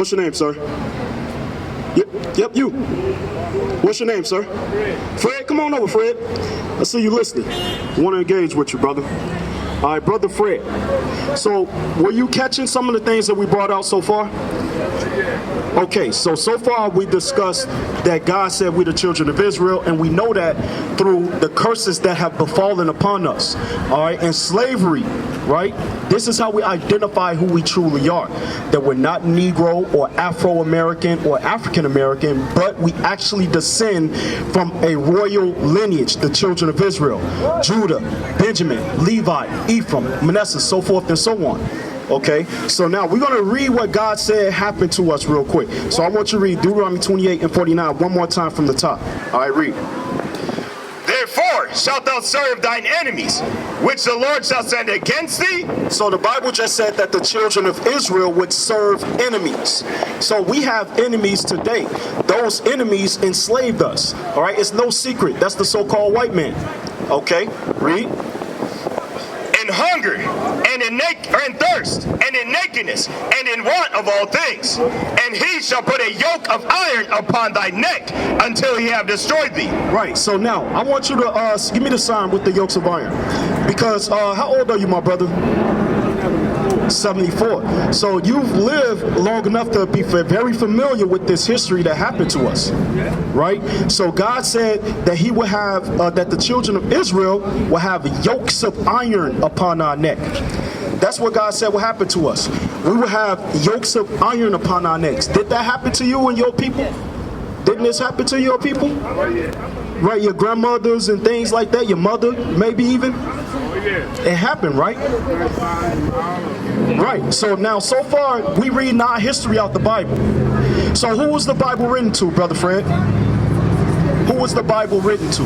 What's your name, sir? Yep, you. What's your name, sir? Fred, come on over, Fred. I see you listening. I want to engage with you, brother. All right, brother Fred. So, were you catching some of the things that we brought out so far? Okay, so far we discussed that God said we're the children of Israel, and we know that through the curses that have befallen upon us, all right, and slavery, right? This is how we identify who we truly are, that we're not Negro or Afro-American or African-American, but we actually descend from a royal lineage, the children of Israel, Judah, Benjamin, Levi, Ephraim, Manasseh, so forth and so on. Okay, so now we're going to read what God said happened to us real quick. So I want you to read Deuteronomy 28 and 49 one more time from the top. All right, read. Therefore shalt thou serve thine enemies, which the Lord shall send against thee. So the Bible just said that the children of Israel would serve enemies. So we have enemies today. Those enemies enslaved us. All right, it's no secret. That's the so-called white man. Okay, read. In hunger, and in thirst, and in nakedness, and in want of all things. And he shall put a yoke of iron upon thy neck until he have destroyed thee. Right, so now I want you to give me the sign with the yokes of iron. Because how old are you, my brother? 74. So you've lived long enough to be very familiar with this history that happened to us, right? So God said that he would have, that the children of Israel will have yokes of iron upon our neck. That's what God said will happen to us. We will have yokes of iron upon our necks. Did that happen to you and your people? Didn't this happen to your people? Right, your grandmothers and things like that, your mother, maybe even? It happened, right? Right, so now so far we read our history out the Bible. So who was the Bible written to, Brother Fred? Who was the Bible written to?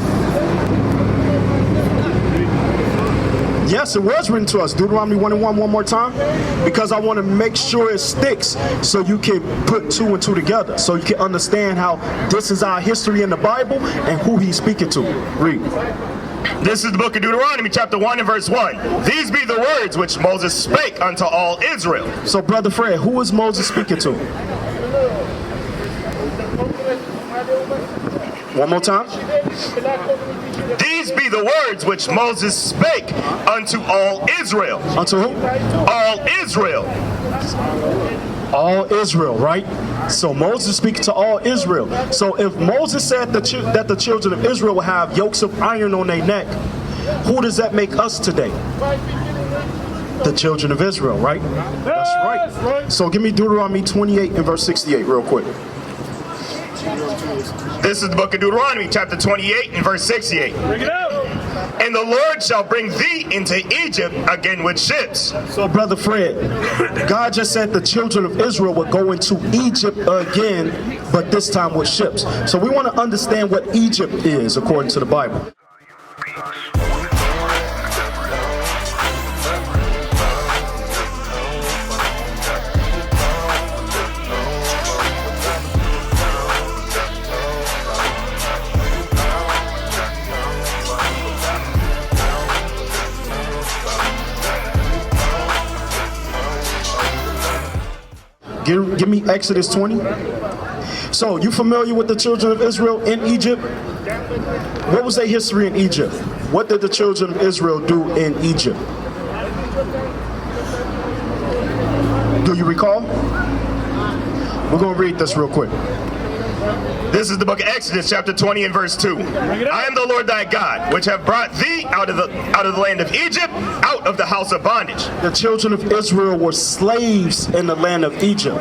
Yes, it was written to us. Deuteronomy 1 and 1 one more time. Because I want to make sure it sticks so you can put two and two together. So you can understand how this is our history in the Bible and who he's speaking to. Read. This is the book of Deuteronomy, chapter 1 and verse 1. These be the words which Moses spake unto all Israel. So, Brother Fred, who was Moses speaking to? One more time. These be the words which Moses spake unto all Israel. Unto who? All Israel. All Israel, right? So Moses speaking to all Israel. So if Moses said that the children of Israel will have yokes of iron on their neck, who does that make us today? The children of Israel, right? That's right. So give me Deuteronomy 28 and verse 68 real quick. This is the book of Deuteronomy, chapter 28 and verse 68. Bring it up. And the Lord shall bring thee into Egypt again with ships. So, Brother Fred, God just said the children of Israel would go into Egypt again, but this time with ships. So we want to understand what Egypt is according to the Bible. Give me Exodus 20. So, you familiar with the children of Israel in Egypt? What was their history in Egypt? What did the children of Israel do in Egypt? Do you recall? We're going to read this real quick. This is the book of Exodus, chapter 20 and verse 2. I am the Lord thy God, which have brought thee out of the land of Egypt, out of the house of bondage. The children of Israel were slaves in the land of Egypt,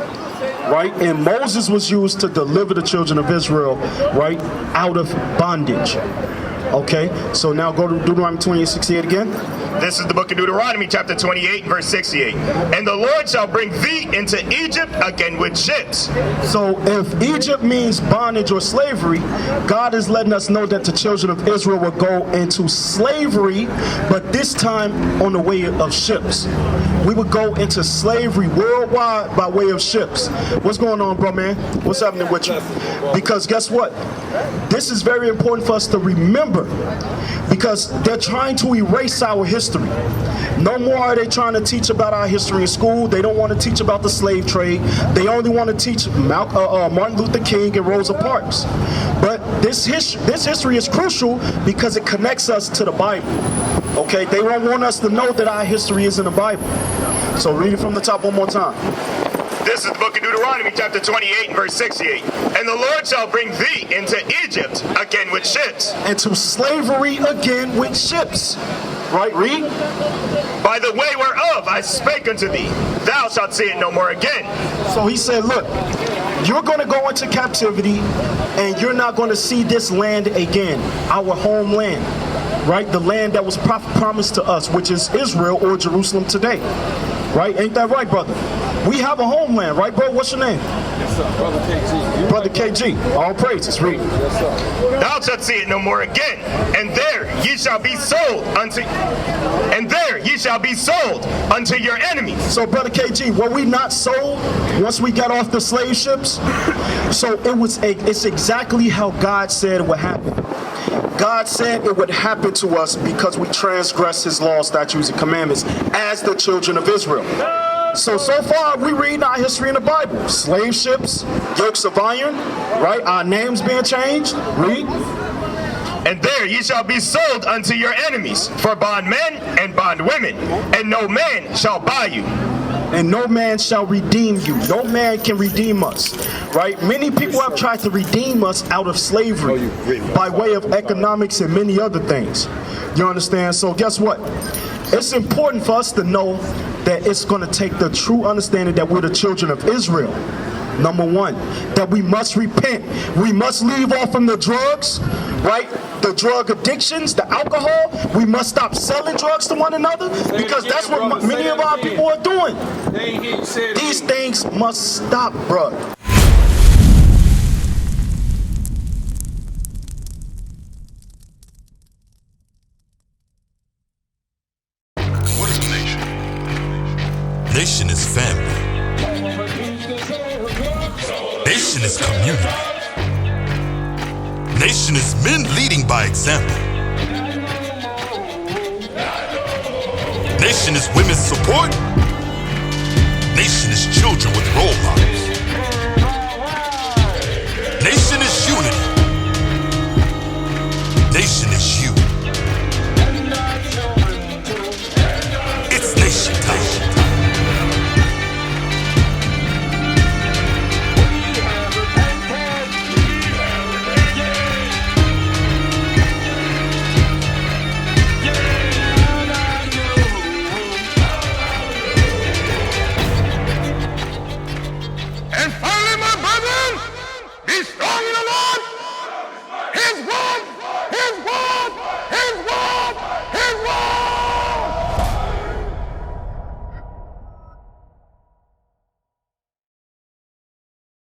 right? And Moses was used to deliver the children of Israel, right, out of bondage. Okay, so now go to Deuteronomy 28:68 again. This is the book of Deuteronomy, chapter 28, verse 68. And the Lord shall bring thee into Egypt again with ships. So if Egypt means bondage or slavery, God is letting us know that the children of Israel will go into slavery, but this time on the way of ships. we would go into slavery worldwide by way of ships. What's going on, bro, man? What's happening with you? Because guess what? This is very important for us to remember, because they're trying to erase our history. No more are they trying to teach about our history in school. They don't want to teach about the slave trade. They only want to teach Martin Luther King and Rosa Parks. But this history is crucial because it connects us to the Bible. Okay, they don't want us to know that our history is in the Bible. So read it from the top one more time. This is the book of Deuteronomy, chapter 28 and verse 68. And the Lord shall bring thee into Egypt again with ships. Into slavery again with ships. Right, read. By the way whereof I spake unto thee, thou shalt see it no more again. So he said, look, you're going to go into captivity and you're not going to see this land again, our homeland. Right, the land that was promised to us, which is Israel or Jerusalem today. Right, ain't that right, brother? We have a homeland, right, bro? What's your name? Yes, sir. Brother KG. Brother KG. All praises. Read. Yes, sir. Thou shalt see it no more again, and there ye shall be sold unto your enemies. So, brother KG, were we not sold once we got off the slave ships? So it's exactly how God said it would happen. God said it would happen to us because we transgress his laws, statutes, and commandments as the children of Israel. So far, we read our history in the Bible. Slave ships, yokes of iron, right? Our names being changed. Read. And there ye shall be sold unto your enemies for bondmen and bondwomen, and no man shall buy you. And no man shall redeem you. No man can redeem us, right? Many people have tried to redeem us out of slavery by way of economics and many other things. You understand? So guess what? It's important for us to know that it's going to take the true understanding that we're the children of Israel. Number one, that we must repent. We must leave off from the drugs, right? The drug addictions, the alcohol. We must stop selling drugs to one another because that's what many of our people are doing. These things must stop, bro. What is a nation? Nation is family. Nation is community. Nation is men leading by example. Nation is women's support. Nation is children with role models.